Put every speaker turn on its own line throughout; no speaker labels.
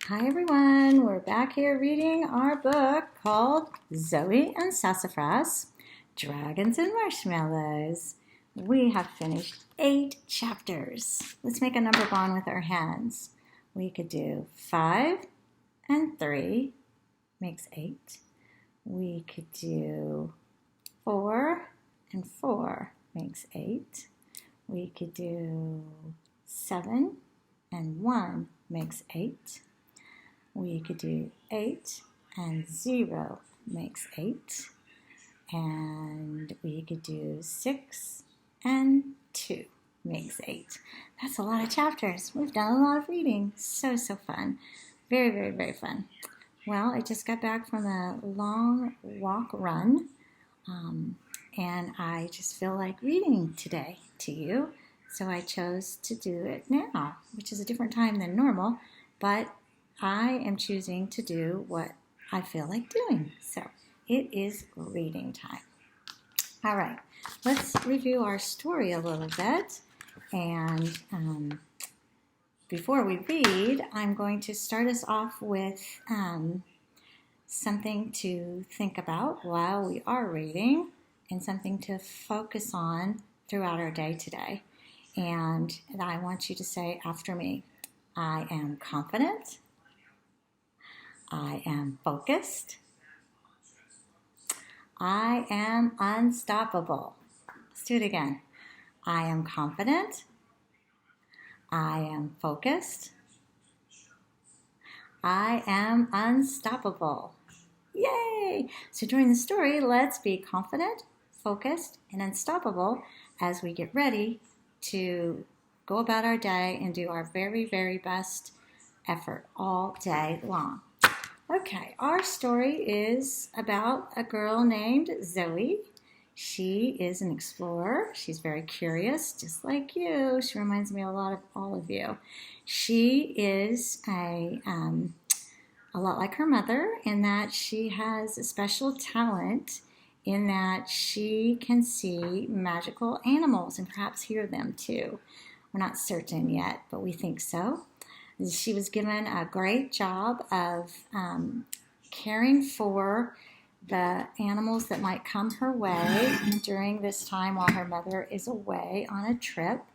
Hi everyone, we're back here reading our book called Zoey and Sassafras, Dragons and Marshmallows. We have finished 8 chapters. Let's make a number bond with our hands. We could do 5 and 3 makes 8. We could do 4 and 4 makes 8. We could do 7 and 1 makes 8. We could do 8 and 0 makes 8. And we could do 6 and 2 makes 8. That's a lot of chapters. We've done a lot of reading. So fun. Very, very, very fun. Well, I just got back from a long walk run. And I just feel like reading today to you. So I chose to do it now, which is a different time than normal. But I am choosing to do what I feel like doing. So it is reading time. All right, let's review our story a little bit. And before we read, I'm going to start us off with something to think about while we are reading and something to focus on throughout our day today. And I want you to say after me, I am confident. I am focused. I am unstoppable. Let's do it again. I am confident. I am focused. I am unstoppable. Yay! So during the story, let's be confident, focused, and unstoppable as we get ready to go about our day and do our very, very best effort all day long. Okay, our story is about a girl named Zoey. She is an explorer. She's very curious, just like you. She reminds me a lot of all of you. She is a lot like her mother in that she has a special talent in that she can see magical animals and perhaps hear them too. We're not certain yet, but we think so. She was given a great job of caring for the animals that might come her way during this time while her mother is away on a trip.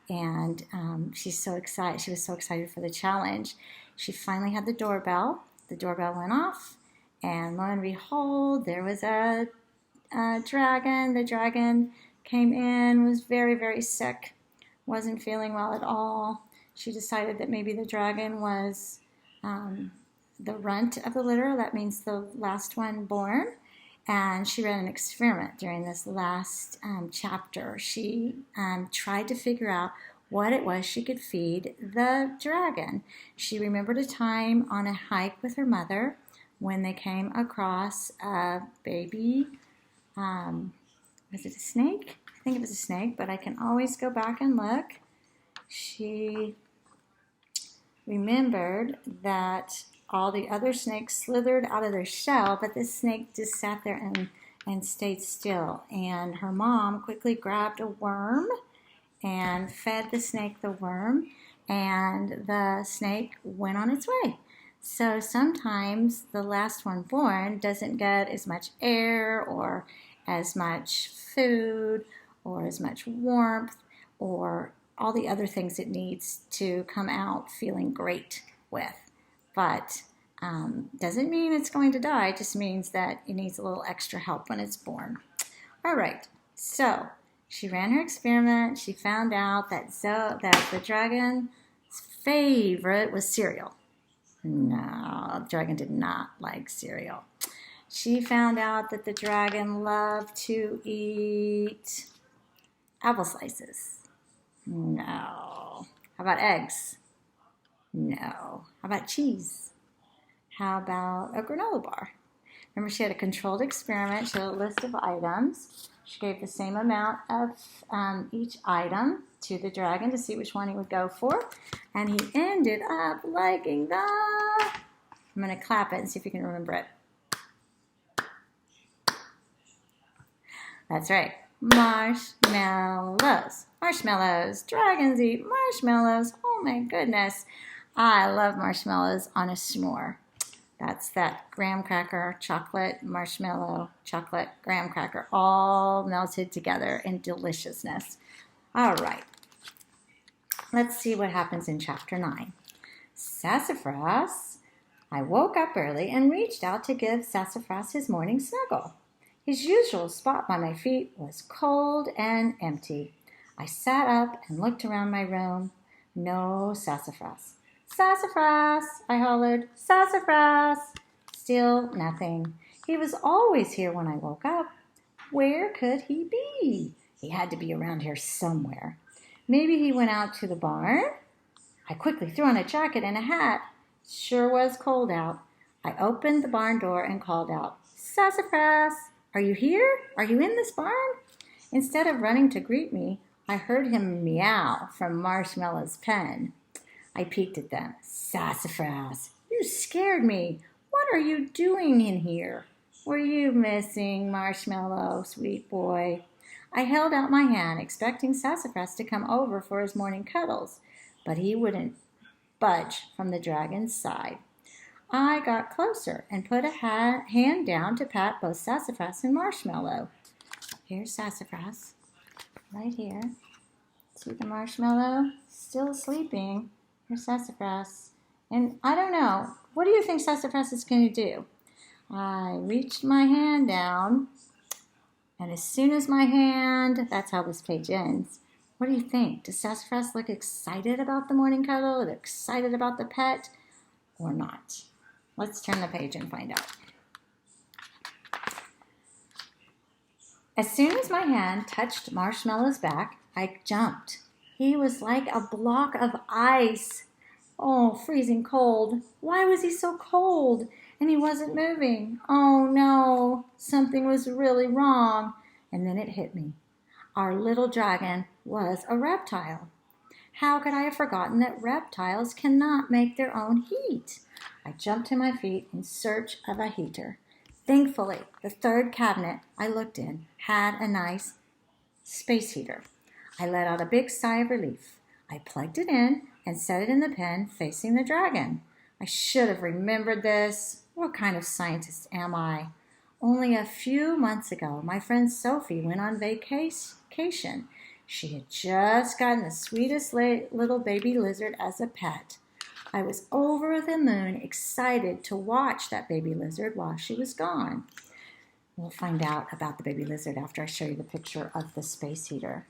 And she's so excited. She was so excited for the challenge. She finally had the doorbell. The doorbell went off, and lo and behold, there was a dragon. The dragon came in, was very, very sick, wasn't feeling well at all. She decided that maybe the dragon was the runt of the litter. That means the last one born. And she ran an experiment during this last chapter. She tried to figure out what it was she could feed the dragon. She remembered a time on a hike with her mother when they came across a baby, was it a snake? I think it was a snake, but I can always go back and look. She remembered that all the other snakes slithered out of their shell, but this snake just sat there and stayed still. And her mom quickly grabbed a worm and fed the snake the worm, and the snake went on its way. So sometimes the last one born doesn't get as much air or as much food or as much warmth or all the other things it needs to come out feeling great with. But doesn't mean it's going to die. It just means that it needs a little extra help when it's born. All right, so she ran her experiment. She found out that the dragon's favorite was cereal. No, the dragon did not like cereal. She found out that the dragon loved to eat apple slices. No. How about eggs? No. How about cheese? How about a granola bar? Remember, she had a controlled experiment. She had a list of items. She gave the same amount of each item to the dragon to see which one he would go for. And he ended up liking the... I'm going to clap it and see if you can remember it. That's right. Marshmallows. Marshmallows. Dragons eat marshmallows. Oh my goodness. I love marshmallows on a s'more. That's that graham cracker, chocolate, marshmallow, chocolate, graham cracker, all melted together in deliciousness. All right, let's see what happens in chapter 9. Sassafras. I woke up early and reached out to give Sassafras his morning snuggle. His usual spot by my feet was cold and empty. I sat up and looked around my room. No Sassafras. Sassafras, I hollered. Sassafras. Still nothing. He was always here when I woke up. Where could he be? He had to be around here somewhere. Maybe he went out to the barn? I quickly threw on a jacket and a hat. It sure was cold out. I opened the barn door and called out, Sassafras, are you here? Are you in this barn? Instead of running to greet me, I heard him meow from Marshmallow's pen. I peeked at them. Sassafras, you scared me. What are you doing in here? Were you missing, Marshmallow, sweet boy? I held out my hand, expecting Sassafras to come over for his morning cuddles, but he wouldn't budge from the dragon's side. I got closer and put a hand down to pat both Sassafras and Marshmallow. Here's Sassafras, right here. See the marshmallow? Still sleeping. Here's Sassafras. And I don't know, what do you think Sassafras is going to do? I reached my hand down, and as soon as my hand, that's how this page ends. What do you think? Does Sassafras look excited about the morning cuddle? Excited about the pet? Or not? Let's turn the page and find out. As soon as my hand touched Marshmallow's back, I jumped. He was like a block of ice. Oh, freezing cold. Why was he so cold? And he wasn't moving. Oh no, something was really wrong. And then it hit me. Our little dragon was a reptile. How could I have forgotten that reptiles cannot make their own heat? I jumped to my feet in search of a heater. Thankfully, the third cabinet I looked in had a nice space heater. I let out a big sigh of relief. I plugged it in and set it in the pen facing the dragon. I should have remembered this. What kind of scientist am I? Only a few months ago, my friend Sophie went on vacation. She had just gotten the sweetest little baby lizard as a pet. I was over the moon, excited to watch that baby lizard while she was gone. We'll find out about the baby lizard after I show you the picture of the space heater.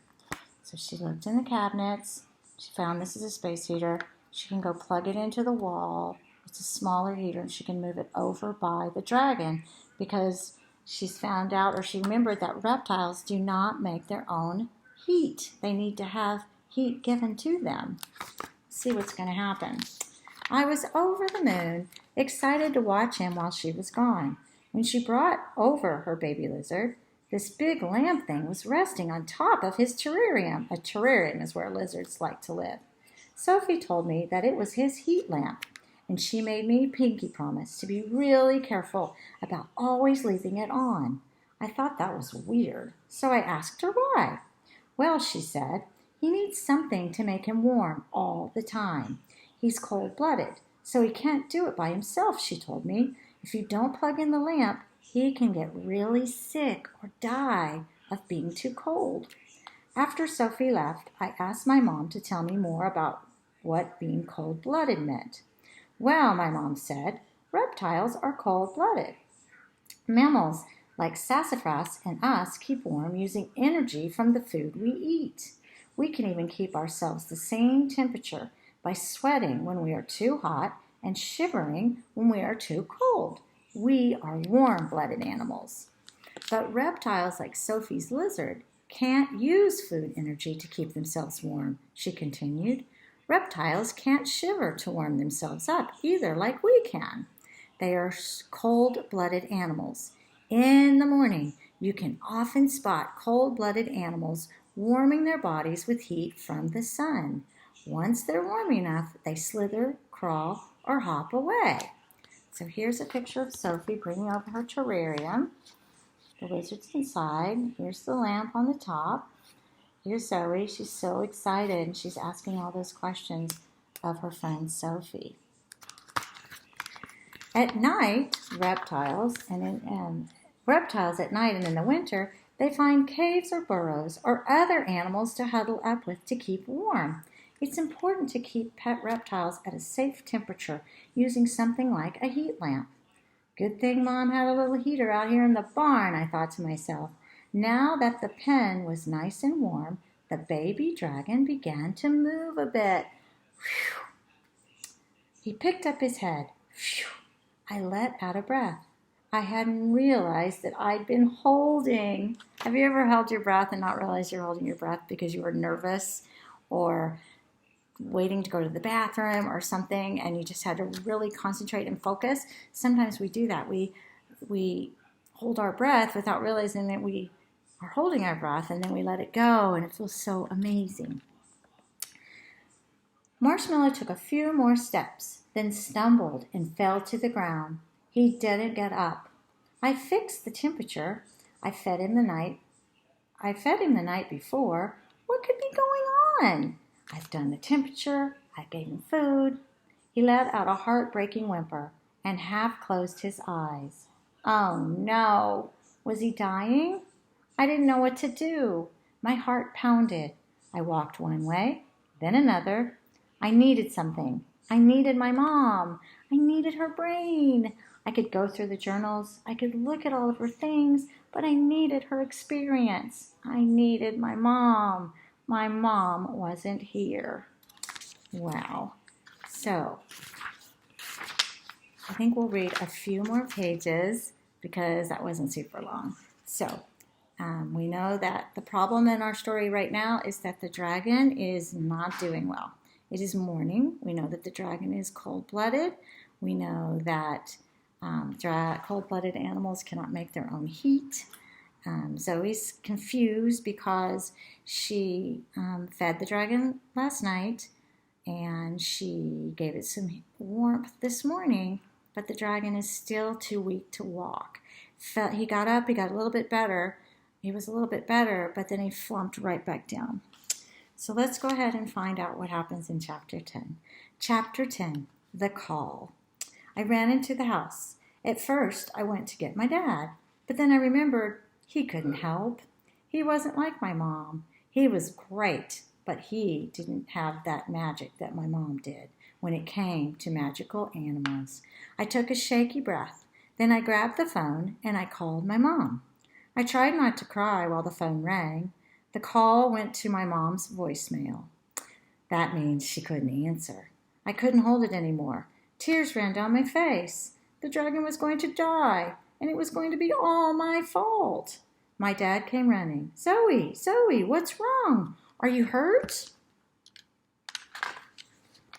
So she looked in the cabinets. She found this is a space heater. She can go plug it into the wall. It's a smaller heater, and she can move it over by the dragon because she's found out, or she remembered, that reptiles do not make their own heat. They need to have heat given to them. See what's going to happen. I was over the moon, excited to watch him while she was gone. When she brought over her baby lizard, this big lamp thing was resting on top of his terrarium. A terrarium is where lizards like to live. Sophie told me that it was his heat lamp, and she made me pinky promise to be really careful about always leaving it on. I thought that was weird, so I asked her why. Well, she said, he needs something to make him warm all the time. He's cold-blooded, so he can't do it by himself, she told me. If you don't plug in the lamp, he can get really sick or die of being too cold. After Sophie left, I asked my mom to tell me more about what being cold-blooded meant. Well, my mom said, reptiles are cold-blooded. Mammals like Sassafras and us keep warm using energy from the food we eat. We can even keep ourselves the same temperature by sweating when we are too hot and shivering when we are too cold. We are warm-blooded animals. But reptiles like Sophie's lizard can't use food energy to keep themselves warm, she continued. Reptiles can't shiver to warm themselves up either, like we can. They are cold-blooded animals. In the morning, you can often spot cold-blooded animals warming their bodies with heat from the sun. Once they're warm enough, they slither, crawl, or hop away. So here's a picture of Sophie bringing over her terrarium. The lizard's inside. Here's the lamp on the top. Here's Zoey. She's so excited, and she's asking all those questions of her friend Sophie. At night, reptiles at night and in the winter, they find caves or burrows or other animals to huddle up with to keep warm. It's important to keep pet reptiles at a safe temperature using something like a heat lamp. Good thing Mom had a little heater out here in the barn, I thought to myself. Now that the pen was nice and warm, the baby dragon began to move a bit. Whew. He picked up his head. Whew. I let out a breath. I hadn't realized that I'd been holding. Have you ever held your breath and not realized you're holding your breath because you were nervous or waiting to go to the bathroom or something and you just had to really concentrate and focus? Sometimes we do that. We hold our breath without realizing that we are holding our breath, and then we let it go, and it feels so amazing. Marshmallow took a few more steps, then stumbled and fell to the ground. He didn't get up. I fixed the temperature. I fed him the night before. What could be going on? I've done the temperature. I gave him food. He let out a heartbreaking whimper and half closed his eyes. Oh no! Was he dying? I didn't know what to do. My heart pounded. I walked one way, then another. I needed something. I needed my mom. I needed her brain. I could go through the journals. I could look at all of her things, but I needed her experience. I needed my mom. My mom wasn't here. Wow. So, I think we'll read a few more pages because that wasn't super long. So, we know that the problem in our story right now is that the dragon is not doing well. It is morning. We know that the dragon is cold-blooded. We know that cold-blooded animals cannot make their own heat. Zoey's confused because she fed the dragon last night and she gave it some warmth this morning, but the dragon is still too weak to walk. He got up, he got a little bit better. He was a little bit better, but then he slumped right back down. So let's go ahead and find out what happens in Chapter 10. Chapter 10, The Call. I ran into the house. At first, I went to get my dad, but then I remembered he couldn't help. He wasn't like my mom. He was great, but he didn't have that magic that my mom did when it came to magical animals. I took a shaky breath. Then I grabbed the phone and I called my mom. I tried not to cry while the phone rang. The call went to my mom's voicemail. That means she couldn't answer. I couldn't hold it anymore. Tears ran down my face. The dragon was going to die, and it was going to be all my fault. My dad came running. Zoey, what's wrong? Are you hurt?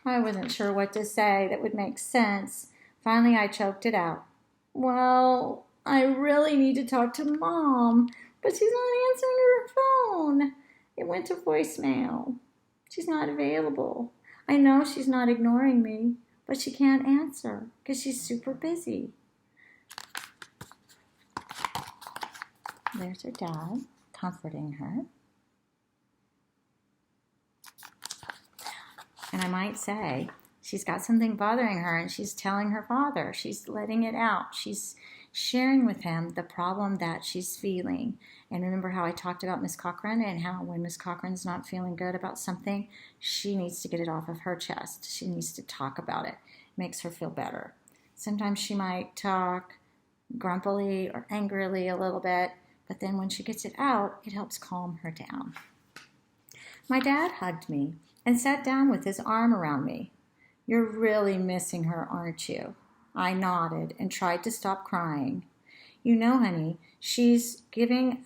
I wasn't sure what to say that would make sense. Finally, I choked it out. Well, I really need to talk to Mom, but she's not answering her phone. It went to voicemail. She's not available. I know she's not ignoring me, but she can't answer because she's super busy. There's her dad comforting her. And I might say, she's got something bothering her and she's telling her father. She's letting it out. She's sharing with him the problem that she's feeling. And remember how I talked about Miss Cochran and how when Miss Cochran's not feeling good about something, she needs to get it off of her chest. She needs to talk about it. It makes her feel better. Sometimes she might talk grumpily or angrily a little bit, but then when she gets it out, it helps calm her down. My dad hugged me and sat down with his arm around me. You're really missing her, aren't you? I nodded and tried to stop crying. You know, honey, she's teaching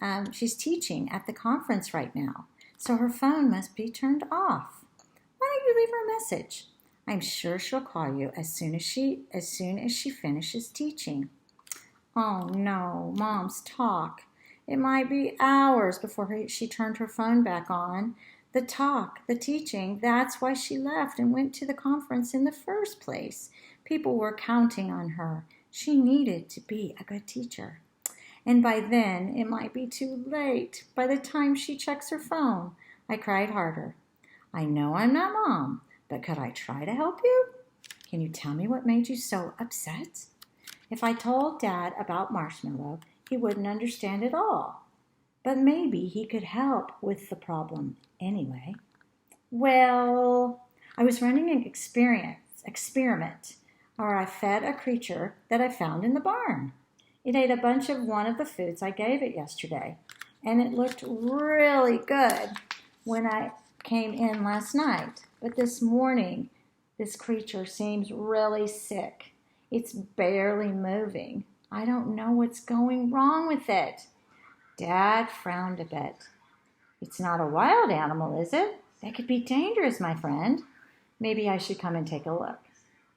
at the conference right now, so her phone must be turned off. Why don't you leave her a message? I'm sure she'll call you as soon as she finishes teaching. Oh no, Mom's talk. It might be hours before she turned her phone back on. The talk, the teaching, that's why she left and went to the conference in the first place. People were counting on her. She needed to be a good teacher. And by then, it might be too late. By the time she checks her phone, I cried harder. I know I'm not Mom, but could I try to help you? Can you tell me what made you so upset? If I told Dad about Marshmallow, he wouldn't understand at all. But maybe he could help with the problem anyway. Well, I was running an experiment, or I fed a creature that I found in the barn. It ate a bunch of one of the foods I gave it yesterday, and it looked really good when I came in last night. But this morning, this creature seems really sick. It's barely moving. I don't know what's going wrong with it. Dad frowned a bit. It's not a wild animal, is it? That could be dangerous, my friend. Maybe I should come and take a look.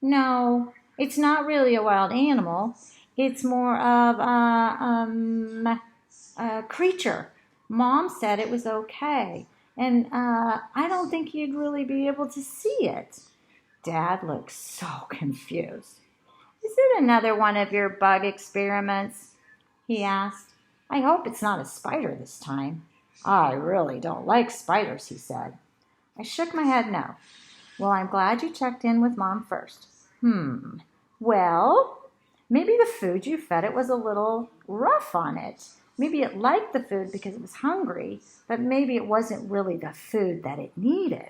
No, it's not really a wild animal. It's more of a creature. Mom said it was okay, and I don't think you'd really be able to see it. Dad looked so confused. Is it another one of your bug experiments? He asked. I hope it's not a spider this time. I really don't like spiders, he said. I shook my head no. Well, I'm glad you checked in with Mom first. Well, maybe the food you fed it was a little rough on it. Maybe it liked the food because it was hungry, but maybe it wasn't really the food that it needed.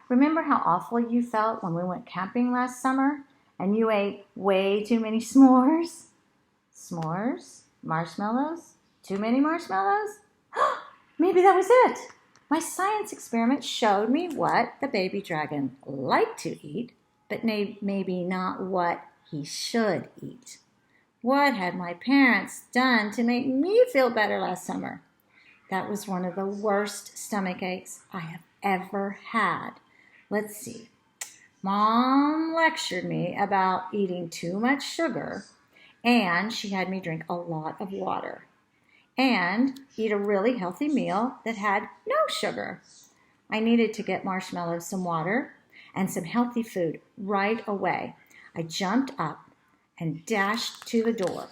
Remember how awful you felt when we went camping last summer and you ate way too many s'mores? S'mores? Marshmallows? Too many marshmallows? Maybe that was it. My science experiment showed me what the baby dragon liked to eat, but maybe not what he should eat. What had my parents done to make me feel better last summer? That was one of the worst stomach aches I have ever had. Let's see. Mom lectured me about eating too much sugar, and she had me drink a lot of water and eat a really healthy meal that had no sugar. I needed to get Marshmallow some water and some healthy food right away. I jumped up and dashed to the door.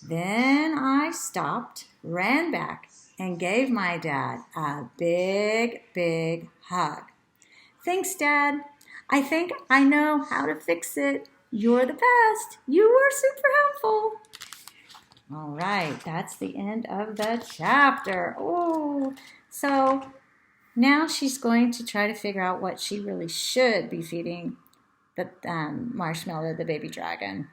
Then I stopped, ran back, and gave my dad a big, big hug. Thanks, Dad. I think I know how to fix it. You're the best. You were super helpful. All right, that's the end of the chapter. Oh, so now she's going to try to figure out what she really should be feeding the Marshmallow, the baby dragon.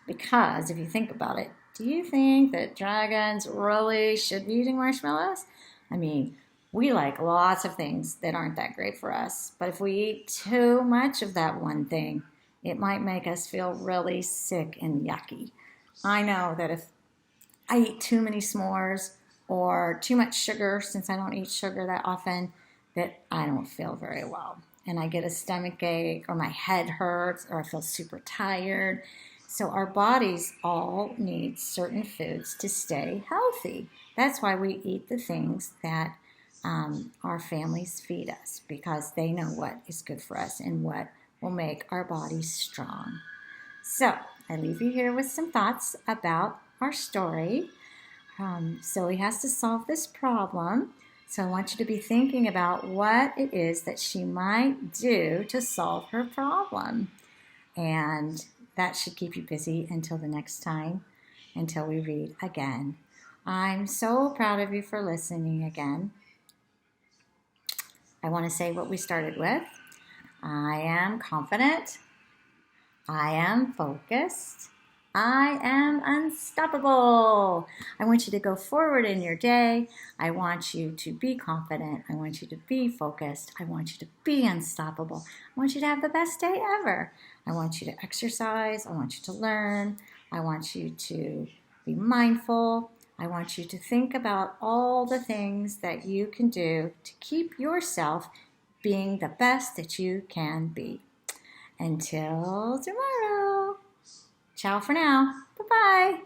Because if you think about it, do you think that dragons really should be eating marshmallows? I mean, we like lots of things that aren't that great for us. But if we eat too much of that one thing, it might make us feel really sick and yucky. I know that if I eat too many s'mores or too much sugar, since I don't eat sugar that often, that I don't feel very well. And I get a stomach ache, or my head hurts, or I feel super tired. So our bodies all need certain foods to stay healthy. That's why we eat the things that our families feed us, because they know what is good for us and what will make our bodies strong. So I leave you here with some thoughts about our story. Zoey has to solve this problem. So I want you to be thinking about what it is that she might do to solve her problem. And that should keep you busy until the next time, until we read again. I'm so proud of you for listening again. I want to say what we started with. I am confident. I am focused. I am unstoppable. I want you to go forward in your day. I want you to be confident. I want you to be focused. I want you to be unstoppable. I want you to have the best day ever. I want you to exercise. I want you to learn. I want you to be mindful. I want you to think about all the things that you can do to keep yourself being the best that you can be. Until tomorrow. Ciao for now. Bye-bye.